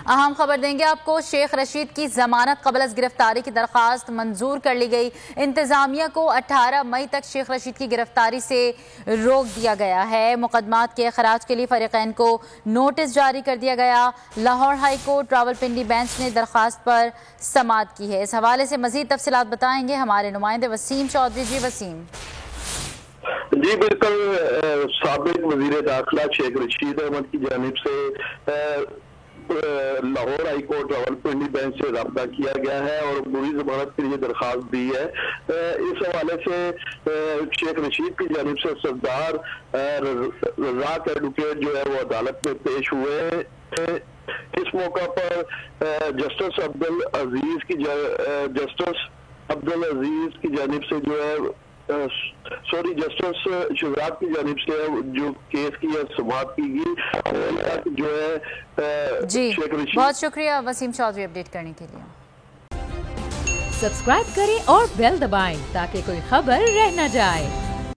اہم خبر دیں گے آپ کو، شیخ رشید کی ضمانت قبل از گرفتاری کی درخواست منظور کر لی گئی۔ انتظامیہ کو 18 مئی تک شیخ رشید کی گرفتاری سے روک دیا گیا ہے۔ مقدمات کے خراج کے لیے فریقین کو نوٹس جاری کر دیا گیا۔ Lahore high court Rawalpindi bench نے درخواست پر سماعت کی ہے۔ اس حوالے سے مزید تفصیلات بتائیں گے ہمارے نمائندے وسیم چودھری۔ جی وسیم۔ جی بالکل، سابق وزیر داخلہ شیخ رشید احمد کی جانب سے Lahore high court Rawalpindi bench سے رابطہ کیا گیا ہے اور عبوری ضمانت کے لیے درخواست دی ہے۔ اس حوالے سے شیخ رشید کی جانب سے صدر رزاق ایڈوکیٹ جو ہے وہ عدالت میں پیش ہوئے۔ اس موقع پر جسٹس عبدالعزیز کی جانب سے جو ہے جسٹس شہزاد کی جانب سے جو کیس کی سماعت کی گئی جو ہے جی بہت شکریہ وسیم چودھری اپڈیٹ کرنے کے لیے۔ سبسکرائب کریں اور بیل دبائیں تاکہ کوئی خبر رہ نہ جائے۔